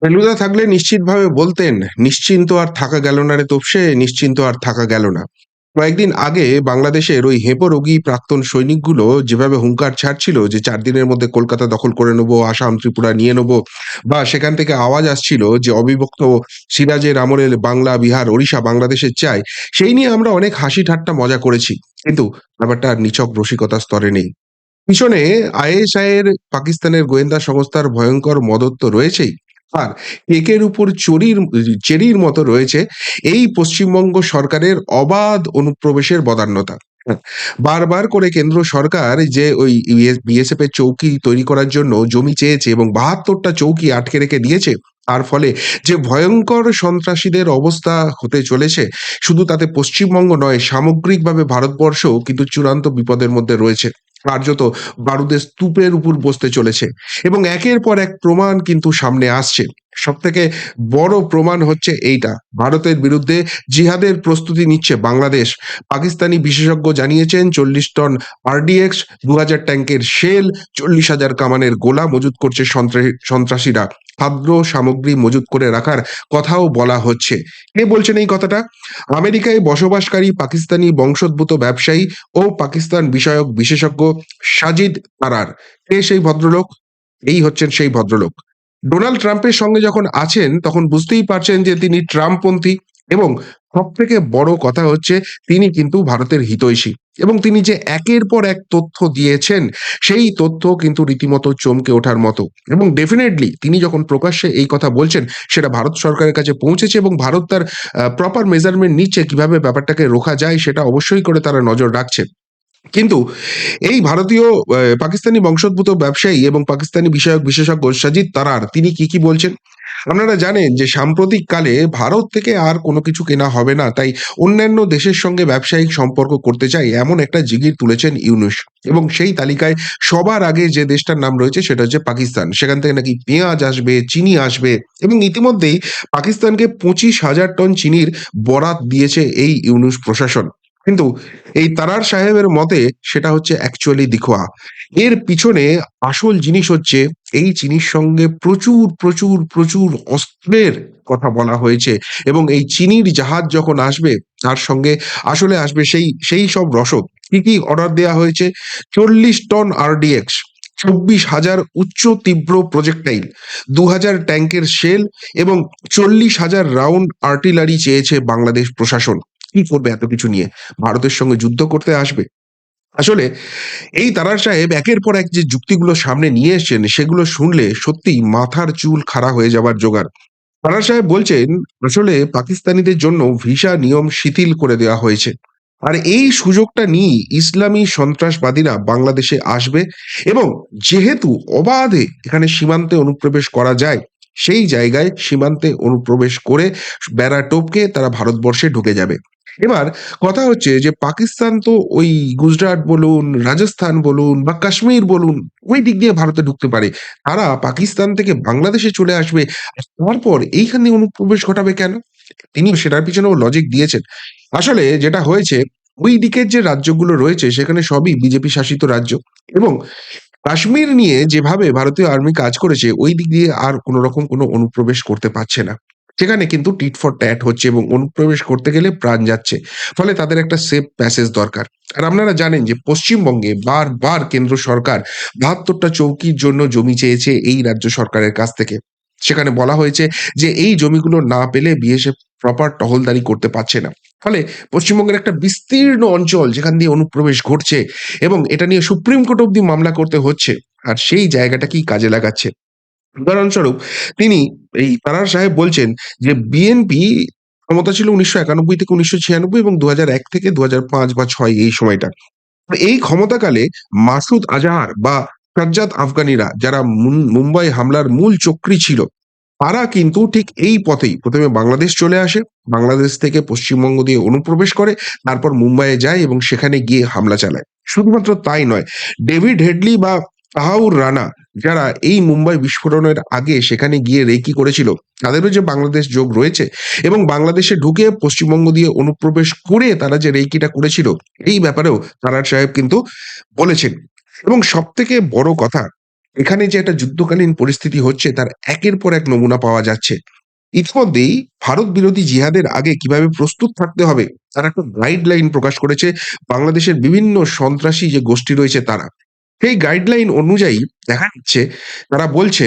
ফেলুদা থাকলে নিশ্চিতভাবে বলতেন, "নিশ্চিন্ত আর থাকা গেল না রে তোপসে, নিশ্চিন্ত আর থাকা গেল না।" কয়েকদিন আগে বাংলাদেশের ওই হেপো রোগী প্রাক্তন সৈনিকগুলো যেভাবে হুঙ্কার ছাড়ছিল যে ৪ দিনের মধ্যে কলকাতা দখল করে নেবো, আসাম, ত্রিপুরা নিয়ে নেবো, বা সেখান থেকে আওয়াজ আসছিল যে অবিভক্ত সিরাজের আমলে বাংলা, বিহার, ওড়িশা বাংলাদেশের চাই। সেই নিয়ে আমরা অনেক হাসি ঠাট্টা মজা করেছি। কিন্তু ব্যাপারটা আর নিছক রসিকতার স্তরে নেই। পিছনে আইএসআই এর পাকিস্তানের গোয়েন্দা সংস্থার ভয়ঙ্কর মদত তো রয়েছেই। আর কেকের উপর চেরির মতো রয়েছে এই পশ্চিমবঙ্গ সরকারের অবাধ অনুপ্রবেশের বদান্যতা। হ্যাঁ, বারবার করে কেন্দ্র সরকার যে ওই বিএসএফ এর চৌকি তৈরি করার জন্য জমি চেয়েছে এবং ৭২টা চৌকি আটকে রেখে দিয়েছে। তার ফলে যে ভয়ঙ্কর সন্ত্রাসীদের অবস্থা হতে চলেছে, শুধু তাতে পশ্চিমবঙ্গ নয়, সামগ্রিকভাবে ভারতবর্ষও কিন্তু চূড়ান্ত বিপদের মধ্যে রয়েছে। কার্যত বারুদের স্তূপের উপর বসতে চলেছে এবং একের পর এক প্রমাণ কিন্তু সামনে আসছে। সবথেকে বড় প্রমাণ হচ্ছে এইটা, ভারতের বিরুদ্ধে জিহাদের প্রস্তুতি নিচ্ছে বাংলাদেশ। পাকিস্তানি বিশেষজ্ঞ জানিয়েছেন ৪০ টন আরডিএক্স, ২,০০০ ট্যাঙ্কের শেল, ৪০,০০০ কামানের গোলা মজুত করছে সন্ত্রাসীরা। খাদ্য সামগ্রী মজুত করে রাখার কথাও বলা হচ্ছে। কে বলছেন এই কথাটা? আমেরিকায় বসবাসকারী পাকিস্তানি বংশোদ্ভূত ব্যবসায়ী ও পাকিস্তান বিষয়ক বিশেষজ্ঞ সাজিদ তারার। কে সেই ভদ্রলোক? এই হচ্ছেন সেই ভদ্রলোক। ডোনাল্ড ট্রাম্পের সঙ্গে যখন আছেন তখন বুঝতেই পারছেন যে তিনি ট্রাম্পপন্থী, এবং সবথেকে বড় কথা হচ্ছে তিনি কিন্তু ভারতের হিতৈষী, এবং তিনি যে একের পর এক তথ্য দিয়েছেন, সেই তথ্য কিন্তু রীতিমতো চমকে ওঠার মতো। এবং ডেফিনেটলি তিনি যখন প্রকাশ্যে এই কথা বলছেন, সেটা ভারত সরকারের কাছে পৌঁছেছে এবং ভারত তার প্রপার মেজারমেন্ট নিচ্ছে কিভাবে ব্যাপারটাকে রোখা যায়, সেটা অবশ্যই করে তারা নজর রাখছে। কিন্তু এই ভারতীয় পাকিস্তানি বংশোদ্ভূত ব্যবসায়ী এবং পাকিস্তানি বিষয়ক বিশেষজ্ঞ সাজিদ তারার তিনি কি বলছেন? আপনারা জানেন যে সাম্প্রতিক কালে ভারত থেকে আর কোনো কিছু কেনা হবে না। তাই অন্যান্য দেশের সঙ্গে ব্যবসায়িক সম্পর্ক করতে চাই এমন একটা জিগির তুলেছেন ইউনূস। এবং সেই তালিকায় সবার আগে যে দেশটার নাম রয়েছে সেটা হচ্ছে পাকিস্তান। সেখান থেকে নাকি পেঁয়াজ আসবে, চিনি আসবে, এবং ইতিমধ্যেই পাকিস্তানকে ২৫,০০০ টন চিনির বরাত দিয়েছে এই ইউনূস প্রশাসন। কিন্তু এই তারার সাহেবের মতে সেটা হচ্ছে অ্যাকচুয়ালি দিখোয়া। এর পিছনে আসল জিনিস হচ্ছে এই চিনির সঙ্গে প্রচুর অস্ত্রের কথা বলা হয়েছে, এবং এই চিনির জাহাজ যখন আসবে তার সঙ্গে আসলে আসবে সেই সব রসদ। কি অর্ডার দেয়া হয়েছে? ৪০ টন আরডিএক্স, ২৪,০০০ উচ্চ তীব্র প্রজেক্টাইল, ২,০০০ ট্যাঙ্কের শেল এবং ৪০,০০০ রাউন্ড আর্টিলারি চেয়েছে বাংলাদেশ প্রশাসন। কি করবে এত কিছু নিয়ে? ভারতের সঙ্গে যুদ্ধ করতে আসবে? আসলে এই তারার সাহেব একের পর এক যে যুক্তিগুলো সামনে নিয়ে এসছেন, সেগুলো শুনলে সত্যিই মাথার চুল খাড়া হয়ে যাবার জোগাড়। তারা সাহেব বলছেন, আসলে পাকিস্তানিদের জন্য ভিসা নিয়ম শিথিল করে দেওয়া হয়েছে। আর এই সুযোগটা নিয়েই ইসলামী সন্ত্রাসবাদীরা বাংলাদেশে আসবে, এবং যেহেতু অবাধে এখানে সীমান্তে অনুপ্রবেশ করা যায়, সেই জায়গায় সীমান্তে অনুপ্রবেশ করে বেড়া টপকে তারা ভারতবর্ষে ঢুকে যাবে। এবার কথা হচ্ছে যে পাকিস্তান তো ওই গুজরাট বলুন, রাজস্থান বলুন বা কাশ্মীর বলুন, ওই দিক দিয়ে ভারতে ঢুকতে পারে। তারা পাকিস্তান থেকে বাংলাদেশে চলে আসবে, আর তারপর এইখানে অনুপ্রবেশ ঘটাবে কেন? তিনি সেটার পিছনেও লজিক দিয়েছেন। আসলে যেটা হয়েছে, ওই দিকের যে রাজ্যগুলো রয়েছে সেখানে সবই বিজেপি শাসিত রাজ্য, এবং কাশ্মীর নিয়ে যেভাবে ভারতীয় আর্মি কাজ করেছে, ওই দিক দিয়ে আর কোন রকম কোনো অনুপ্রবেশ করতে পারছে না। সেখানে কিন্তু টিট ফর ট্যাট হচ্ছে এবং অনুপ্রবেশ করতে গেলে প্রাণ যাচ্ছে। ফলে তাদের একটা সেফ প্যাসেজ দরকার। আর আপনারা জানেন যে পশ্চিমবঙ্গে বারবার কেন্দ্র সরকার ৭২টা চৌকির জন্য জমি চেয়েছে এই রাজ্য সরকারের কাছ থেকে। সেখানে বলা হয়েছে যে এই জমিগুলো না পেলে বিএসএফ প্রপার টহলদারি করতে পারছে না। ফলে পশ্চিমবঙ্গের একটা বিস্তীর্ণ অঞ্চল যেখান দিয়ে অনুপ্রবেশ ঘটছে, এবং এটা নিয়ে সুপ্রিম কোর্ট অব্দি মামলা করতে হচ্ছে। আর সেই জায়গাটাকেই কাজে লাগাচ্ছে। উদাহরণস্বরূপ তিনি, এই তারার সাহেব বলছেন যে বিএনপি ক্ষমতা ছিল ১৯৯১ থেকে ১৯৯৬ এবং ২০০১ থেকে ২০০৫ বা ৬ এই সময়টা। তো এই ক্ষমতাকালে মাসুদ আজাহার বা সাজ্জাদ আফগানিরা যারা মুম্বাই হামলার মূল চক্রী ছিল, তারা কিন্তু ঠিক এই পথেই ১ম এ বাংলাদেশ চলে আসে। বাংলাদেশ থেকে পশ্চিমবঙ্গ দিয়ে অনুপ্রবেশ করে, তারপর মুম্বাইয়ে যায় এবং সেখানে গিয়ে হামলা চালায়। শুধুমাত্র তাই নয়, ডেভিড হেডলি বা তাহাউর রানা, যারা এই মুম্বাই বিস্ফোরণের আগে সেখানে গিয়ে রেকি করেছিল, তাদেরও যে বাংলাদেশ যোগ রয়েছে, এবং বাংলাদেশে ঢুকে পশ্চিমবঙ্গ দিয়ে অনুপ্রবেশ করে তারা যে রেকিটা করেছিল, এই ব্যাপারেও তারার সাহেব কিন্তু বলেছেন। এবং সবথেকে বড় কথা, এখানে যে একটা যুদ্ধকালীন পরিস্থিতি হচ্ছে তার একের পর এক নমুনা পাওয়া যাচ্ছে। ইতিমধ্যেই ভারত বিরোধী জিহাদের আগে কিভাবে প্রস্তুত থাকতে হবে তার একটা গাইডলাইন প্রকাশ করেছে বাংলাদেশের বিভিন্ন সন্ত্রাসী যে গোষ্ঠী রয়েছে তারা। সেই গাইডলাইন অনুযায়ী দেখা যাচ্ছে তারা বলছে,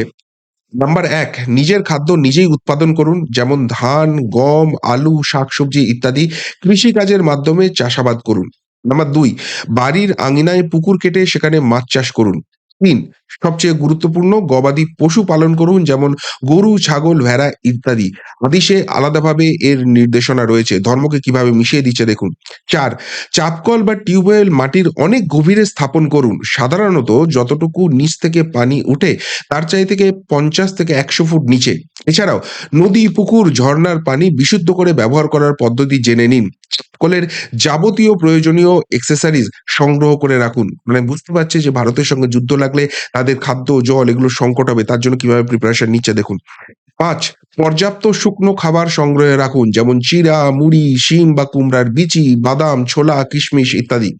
নাম্বার ১, নিজের খাদ্য নিজেই উৎপাদন করুন। যেমন ধান, গম, আলু, শাকসবজি ইত্যাদি কৃষিকাজের মাধ্যমে চাষাবাদ করুন। নাম্বার ২, বাড়ির আঙিনায় পুকুর কেটে সেখানে মাছ চাষ করুন। ৩, সবচেয়ে গুরুত্বপূর্ণ গবাদি পশু পালন করুন, যেমন গরু, ছাগল, ভেড়া ইত্যাদি। হাদিসে আলাদাভাবে এর নির্দেশনা রয়েছে। ধর্মকে কিভাবে মিশিয়ে দিচ্ছে দেখুন। ৪, চাপকল বা টিউবওয়েল মাটির অনেক গভীরে স্থাপন করুন। সাধারণত যতটুকু নিচ থেকে পানি উঠে তার চাই থেকে ৫০ থেকে ১০০ ফুট নিচে। এছাড়াও নদী, পুকুর, ঝরনার পানি বিশুদ্ধ করে ব্যবহার করার পদ্ধতি জেনে নিন। সকলের যাবতীয় প্রয়োজনীয় অ্যাক্সেসরিজ সংগ্রহ করে রাখুন। মানে বুঝতে পারছে যে ভারতের সঙ্গে যুদ্ধ লাগলে তাদের খাদ্য, জল এগুলোর সংকট হবে। তার জন্য কিভাবে প্রিপারেশন নিচ্ছে দেখুন। ৫, পর্যাপ্ত শুকনো খাবার সংগ্রহে রাখুন। যেমন চিড়া, মুড়ি, শিম বা কুমড়ার বিচি, বাদাম, ছোলা, কিশমিশ ইত্যাদি।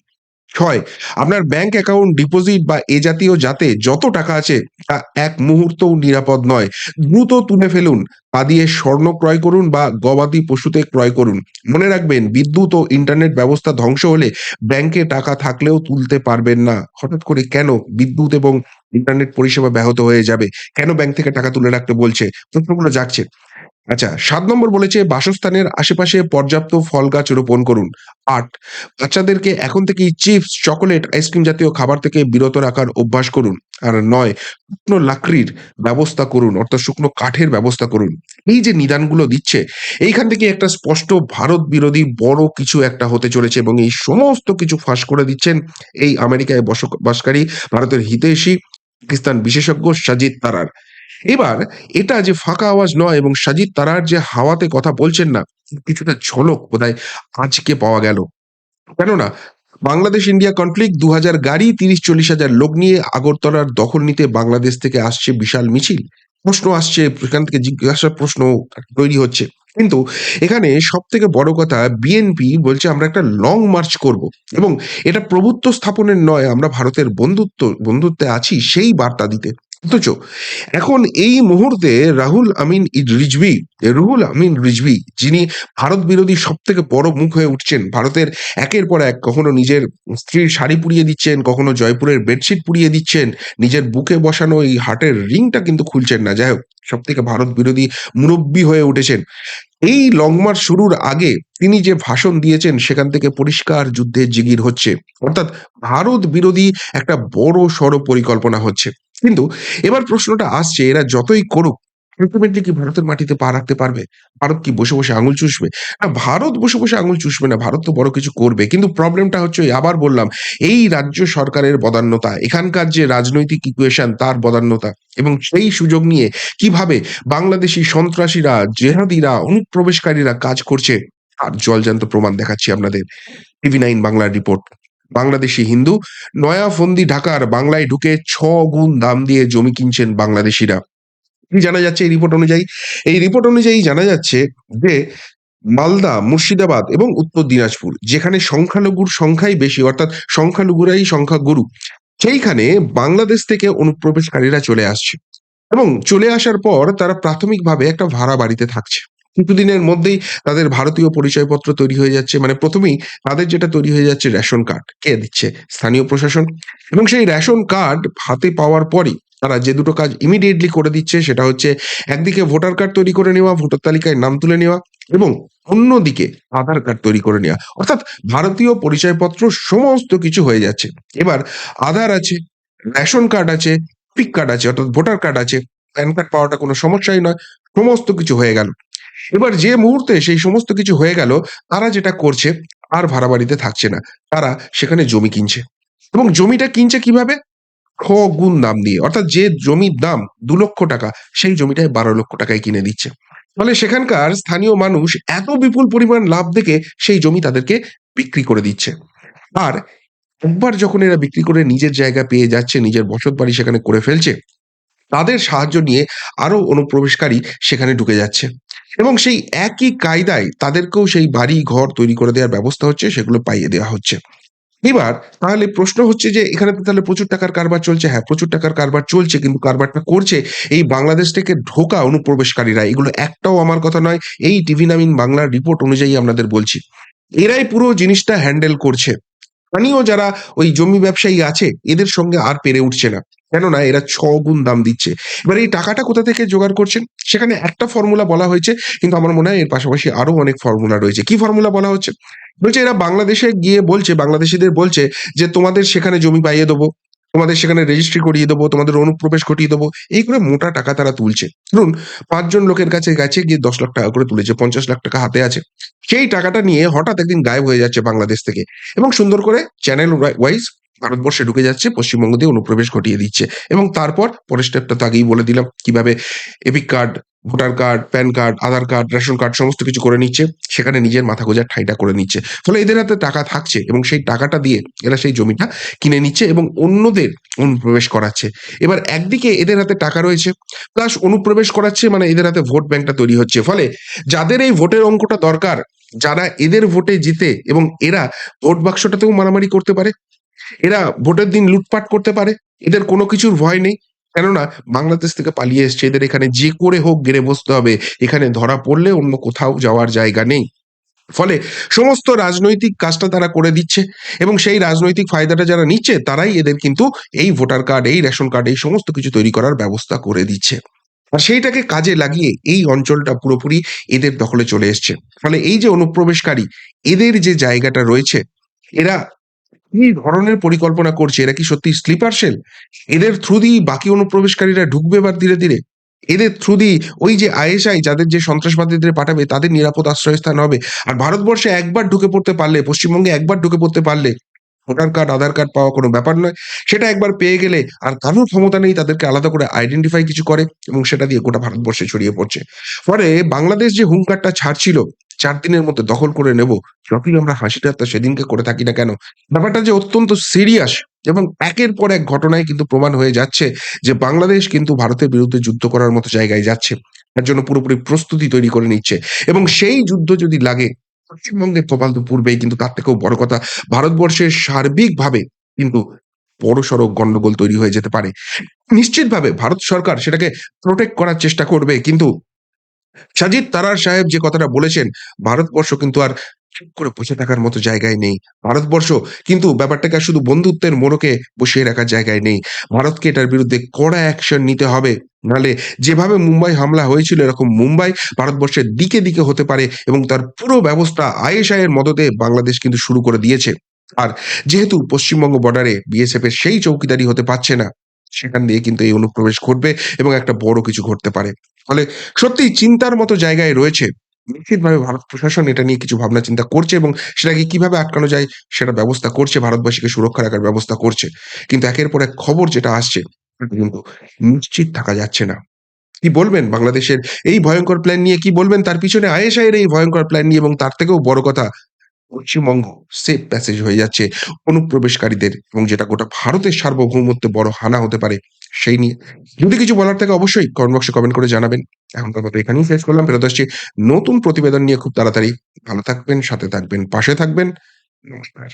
৬, আপনার ব্যাংক অ্যাকাউন্ট, ডিপোজিট বা এ জাতীয় যাতে যত টাকা আছে তা এক মুহূর্তও নিরাপদ নয়। দ্রুত তুলে ফেলুন। তা দিয়ে স্বর্ণ ক্রয় করুন বা গবাদি পশুতে ক্রয় করুন। মনে রাখবেন, বিদ্যুৎ ও ইন্টারনেট ব্যবস্থা ধ্বংস হলে ব্যাংকে টাকা থাকলেও তুলতে পারবেন না। হঠাৎ করে কেন বিদ্যুৎ এবং ইন্টারনেট পরিষেবা ব্যাহত হয়ে যাবে? কেন ব্যাংক থেকে টাকা তুলে রাখতে বলছে? প্রশ্নগুলো জাগছে। আচ্ছা, ৭ নম্বর বলেছে বাসস্থানের আশেপাশে পর্যাপ্ত ফল গাছ রোপণ করুন। ৮, বাচ্চাদেরকে এখন থেকেই চিপস, চকোলেট, আইসক্রিম জাতীয় খাবার থেকে বিরত রাখার অভ্যাস করুন। আর ৯, শুকনো লাকড়ির ব্যবস্থা করুন, অর্থাৎ শুকনো কাঠের ব্যবস্থা করুন। এই যে নিদানগুলো দিচ্ছে, এইখান থেকে একটা স্পষ্ট ভারত বিরোধী বড় কিছু একটা হতে চলেছে এবং এই সমস্ত কিছু ফাঁস করে দিচ্ছেন এই আমেরিকায় বসবাসকারী ভারতের হিতৈষী পাকিস্তান বিশেষজ্ঞ সাজিদ তারার। এবার এটা যে ফাঁকা আওয়াজ নয় এবং সাজিদ তারার যে হাওয়াতে কথা বলছেন না, কিছুটা ঝলক বোধহয় আজকে পাওয়া গেল। কেননা বাংলাদেশ ইন্ডিয়া কনফ্লিক্ট ২০০০ গাড়ি ৩০-৪০ হাজার লোক নিয়ে আগরতলার দখল নিতে বাংলাদেশ থেকে আসছে বিশাল মিছিল। প্রশ্ন আসছে, সেখান থেকে জিজ্ঞাসার প্রশ্ন তৈরি হচ্ছে। কিন্তু এখানে সবথেকে বড় কথা, বিএনপি বলছে আমরা একটা লং মার্চ করব এবং এটা প্রভুত্ব স্থাপনের নয়, আমরা ভারতের বন্ধুত্বে আছি সেই বার্তা দিতে। অথচ এখন এই মুহূর্তে রুহুল আমিন রিজভী যিনি ভারত বিরোধী সবথেকে বড় মুখ হয়ে উঠছেন, ভারতের একের পর এক কখনো নিজের স্ত্রীর শাড়ি পুড়িয়ে দিচ্ছেন, কখনো জয়পুরের বেডশিট পুড়িয়ে দিচ্ছেন, নিজের বুকে বসানো এই হার্টের রিংটা কিন্তু খুলছেন না। যাই হোক, সবথেকে ভারত বিরোধী মুরব্বি হয়ে উঠেছেন। এই লং মার্চ শুরুর আগে তিনি যে ভাষণ দিয়েছেন সেখান থেকে পরিষ্কার যুদ্ধের জিগির হচ্ছে। অর্থাৎ ভারত বিরোধী একটা বড়সড় পরিকল্পনা হচ্ছে। কিন্তু এবার প্রশ্নটা আসছে, এরা যতই করুক আল্টিমেটলি কি ভারতের মাটিতে পা রাখতে পারবে? ভারত কি বসে, বসে আঙুল চুষবে? না, ভারত বসে, বসে আঙুল চুষবে না। ভারত তো বড় কিছু করবে। কিন্তু প্রবলেমটা হচ্ছে ওই আবার বললাম, এই রাজ্য সরকারের বদান্যতা, এখানকার যে রাজনৈতিক ইকুয়েশন তার বদান্যতা এবং সেই সুযোগ নিয়ে কিভাবে বাংলাদেশী সন্ত্রাসীরা, জেহাদিরা, অনুপ্রবেশকারীরা কাজ করছে তার জলজ্যান্ত প্রমাণ দেখাচ্ছি আপনাদের। টিভি ৯ বাংলার রিপোর্ট। বাংলাদেশি হিন্দু নয়াফন্দি ঢাকার বাংলায় ঢুকে ৬ গুণ দাম দিয়ে জমি কিনছেন বাংলাদেশিরা। কি জানা যাচ্ছে এই রিপোর্ট অনুযায়ী? এই রিপোর্ট অনুযায়ী জানা যাচ্ছে যে মালদা, মুর্শিদাবাদ এবং উত্তর দিনাজপুর যেখানে সংখ্যালঘুর সংখ্যাই বেশি, অর্থাৎ সংখ্যালঘুরাই সংখ্যাগুরু, সেইখানে বাংলাদেশ থেকে অনুপ্রবেশকারীরা চলে আসছে এবং চলে আসার পর তারা প্রাথমিকভাবে একটা ভাড়া বাড়িতে থাকছে। কিছুদিনের মধ্যেই তাদের ভারতীয় পরিচয়পত্র তৈরি হয়ে যাচ্ছে। মানে ১ম এই তাদের যেটা তৈরি হয়ে যাচ্ছে রেশন কার্ড। কে দিচ্ছে? স্থানীয় প্রশাসন। এবং সেই রেশন কার্ড হাতে পাওয়ার পরই তারা যে দুটো কাজ ইমিডিয়েটলি করে দিচ্ছে সেটা হচ্ছে, একদিকে ভোটার কার্ড তৈরি করে নেওয়া, ভোটার তালিকায় নাম তুলে নেওয়া এবং অন্যদিকে আধার কার্ড তৈরি করে নেওয়া। অর্থাৎ ভারতীয় পরিচয়পত্র সমস্ত কিছু হয়ে যাচ্ছে। এবার আধার আছে, রেশন কার্ড আছে, এপিক কার্ড আছে, অর্থাৎ ভোটার কার্ড আছে, প্যান কার্ড পাওয়াটা কোনো সমস্যাই নয়। সমস্ত কিছু হয়ে গেল। এবার যে মুহূর্তে সেই সমস্ত কিছু হয়ে গেল, তারা যেটা করছে আর ভাড়া বাড়িতে থাকছে না। তারা সেখানে জমি কিনছে এবং জমিটা কিনছে কিভাবে? ৬ গুণ দাম দিয়ে। অর্থাৎ যে জমির দাম ৳২,০০,০০০ সেই জমিটায় ৳১২,০০,০০০ কিনে দিচ্ছে। ফলে সেখানকার স্থানীয় মানুষ এত বিপুল পরিমাণ লাভ দেখে সেই জমি তাদেরকে বিক্রি করে দিচ্ছে। আর একবার যখন এরা বিক্রি করে নিজের জায়গা পেয়ে যাচ্ছে, নিজের বসতবাড়ি সেখানে করে ফেলছে, তাদের সাহায্য নিয়ে আরো অনুপ্রবেশকারী সেখানে ঢুকে যাচ্ছে এবং সেই একই কায়দায় তাদেরকেও সেই বাড়ি ঘর তৈরি করে দেওয়ার ব্যবস্থা হচ্ছে, সেগুলো পাইয়ে দেওয়া হচ্ছে। এবার তাহলে প্রশ্ন হচ্ছে যে এখানে তো তাহলে প্রচুর টাকার কারবার চলছে। হ্যাঁ, প্রচুর টাকার কারবার চলছে কিন্তু কারবারটা করছে এই বাংলাদেশ থেকে ঢোকা অনুপ্রবেশকারীরা। এগুলো একটাও আমার কথা নয়। এই টিভি নাইন বাংলার রিপোর্ট অনুযায়ী আপনাদের বলছি। এরাই পুরো জিনিসটা হ্যান্ডেল করছে। স্থানীয় যারা ওই জমি ব্যবসায়ী আছে এদের সঙ্গে আর পেরে উঠছে না। কেননা এরা ৬ গুণ দাম দিচ্ছে। এবার এই টাকাটা কোথা থেকে জোগাড় করছেন? সেখানে একটা ফর্মুলা বলা হয়েছে কিন্তু আমার মনে হয় এর পাশাপাশি আরো অনেক ফর্মুলা রয়েছে। কি ফর্মুলা বলা হচ্ছে? বলছে এরা বাংলাদেশে গিয়ে বলছে, বাংলাদেশীদের বলছে যে তোমাদের সেখানে জমি পাইয়ে দেবো, তোমাদের সেখানে রেজিস্ট্রি করিয়ে দেবো, তোমাদের অনুপ্রবেশ ঘটিয়ে দেবো। এই করে মোটা টাকা তারা তুলছে। ধরুন ৫ জন লোকের কাছে গেছে গিয়ে ৳১০,০০,০০০ করে তুলেছে, ৳৫০,০০,০০০ হাতে আছে। সেই টাকাটা নিয়ে হঠাৎ একদিন গায়েব হয়ে যাচ্ছে বাংলাদেশ থেকে। এবং সুন্দর করে চ্যানেল ওয়াইজ ভারতবর্ষে ঢুকে যাচ্ছে, পশ্চিমবঙ্গ দিয়ে অনুপ্রবেশ ঘটিয়ে দিচ্ছে। এবং তারপর পরের স্টেপটা তো আগেই বলে দিলাম কিভাবে EPIC card, voter card, PAN card, Aadhaar card, ration card সমস্ত কিছু করে নিচ্ছে। সেখানে নিজের মাথা গোঁজার ঠাঁইটা করে নিচ্ছে। ফলে এদের হাতে টাকা থাকছে এবং সেই টাকাটা দিয়ে এরা সেই জমিটা কিনে নিচ্ছে এবং অন্যদের অনুপ্রবেশ করাচ্ছে। এবার একদিকে এদের হাতে টাকা রয়েছে, প্লাস অনুপ্রবেশ করাচ্ছে মানে এদের হাতে ভোট ব্যাংকটা তৈরি হচ্ছে। ফলে যাদের এই ভোটের অঙ্কটা দরকার, যারা এদের ভোটে জিতে এবং এরা ভোট বাক্সটাতেও মারামারি করতে পারে, এরা ভোটের দিন লুটপাট করতে পারে। এদের কোনো কিছুর ভয় নেই। কেননা বাংলাদেশ থেকে পালিয়ে এসছে। এদের এখানে যে করে হোক গেড়ে বসতে হবে। এখানে ধরা পড়লে অন্য কোথাও যাওয়ার জায়গা নেই। ফলে সমস্ত রাজনৈতিক কাজটা তারা করে দিচ্ছে এবং সেই রাজনৈতিক ফায়দাটা যারা নিচ্ছে তারাই এদের কিন্তু এই ভোটার কার্ড, এই রেশন কার্ড এই সমস্ত কিছু তৈরি করার ব্যবস্থা করে দিচ্ছে। আর সেইটাকে কাজে লাগিয়ে এই অঞ্চলটা পুরোপুরি এদের দখলে চলে এসছে। ফলে এই যে অনুপ্রবেশকারী, এদের যে জায়গাটা রয়েছে, এরা কি ধরনের পরিকল্পনা করছে? এরা কি সত্যিই স্লিপার সেল? এদের থ্রু দিয়েই বাকি অনুপ্রবেশকারীরা ঢুকবে এবার ধীরে, ধীরে। এদের থ্রু দিয়েই ওই যে আইএসআই যাদের যে সন্ত্রাসবাদীদের পাঠাবে তাদের নিরাপদ আশ্রয়স্থান হবে। আর ভারতবর্ষে একবার ঢুকে পড়তে পারলে, পশ্চিমবঙ্গে একবার ঢুকে পড়তে পারলে ভোটার কার্ড, আধার কার্ড পাওয়া কোনো ব্যাপার নয়। সেটা একবার পেয়ে গেলে আর কারোর ক্ষমতা নেই তাদেরকে আলাদা করে আইডেন্টিফাই কিছু করে এবং সেটা দিয়ে গোটা ভারতবর্ষে ছড়িয়ে পড়ছে। ফলে বাংলাদেশ যে হুঙ্কারটা ছাড়ছিল ৪ দিনের মধ্যে দখল করে নেব, যতই আমরা হাসি ঠাট্টা সেদিনকে করে থাকি না কেন, ব্যাপারটা যে অত্যন্ত সিরিয়াস এবং একের পর এক ঘটনায় কিন্তু প্রমাণ হয়ে যাচ্ছে যে বাংলাদেশ কিন্তু ভারতের বিরুদ্ধে যুদ্ধ করার মতো জায়গায় যাচ্ছে। তার জন্য পুরোপুরি প্রস্তুতি তৈরি করে নিচ্ছে এবং সেই যুদ্ধ যদি লাগে পশ্চিমবঙ্গের কপাল তো পুড়বেই কিন্তু তার থেকেও বড় কথা ভারতবর্ষের সার্বিকভাবে কিন্তু বড়সড় গন্ডগোল তৈরি হয়ে যেতে পারে। নিশ্চিতভাবে ভারত সরকার সেটাকে প্রটেক্ট করার চেষ্টা করবে কিন্তু সাজিদ তারার সাহেব যে কথাটা বলেছেন, ভারতবর্ষ কিন্তু আর চুপ করে বসে থাকার মতো জায়গায় নেই। ভারতবর্ষ কিন্তু ব্যাপারটাকে আর শুধু বন্ধুত্বের মোড়কে বসিয়ে রাখার জায়গায় নেই। ভারতকে এটার বিরুদ্ধে কড়া অ্যাকশন নিতে হবে। নাহলে যেভাবে মুম্বাই হামলা হয়েছিল এরকম মুম্বাই ভারতবর্ষের দিকে, দিকে হতে পারে এবং তার পুরো ব্যবস্থা আইএসআই এর মদদে বাংলাদেশ কিন্তু শুরু করে দিয়েছে। আর যেহেতু পশ্চিমবঙ্গ বর্ডারে বিএসএফ এর সেই চৌকিদারি হতে পারছে না, সেখান দিয়ে কিন্তু এই অনুপ্রবেশ ঘটবে এবং একটা বড় কিছু ঘটতে পারে। ফলে সত্যিই চিন্তার মতো জায়গায় রয়েছে। নিশ্চিতভাবে ভারত প্রশাসন এটা নিয়ে কিছু ভাবনা চিন্তা করছে এবং সেটাকে কিভাবে আটকানো যায় সেটা ব্যবস্থা করছে, ভারতবাসীকে সুরক্ষা রাখার ব্যবস্থা করছে। কিন্তু একের পর এক খবর যেটা আসছে তাতে কিন্তু নিশ্চিত থাকা যাচ্ছে না। কি বলবেন বাংলাদেশের এই ভয়ংকর প্ল্যান নিয়ে কি বলবেন? তার পিছনে আইএসআই এর এই ভয়ংকর প্ল্যান নিয়ে এবং তার থেকেও বড় কথা পশ্চিমবঙ্গ সেফ প্যাসেজ হয়ে যাচ্ছে অনুপ্রবেশকারীদের এবং যেটা গোটা ভারতের সার্বভৌমত্বে বড় হানা হতে পারে সেই নিয়ে। যদি কিছু বলার থাকে অবশ্যই কমেন্ট বক্সে কমেন্ট করে জানাবেন। এখনকার মতো এখানেই শেষ করলাম। ফেরত আসছি নতুন প্রতিবেদন নিয়ে খুব তাড়াতাড়ি। ভালো থাকবেন, সাথে থাকবেন, পাশে থাকবেন। নমস্কার।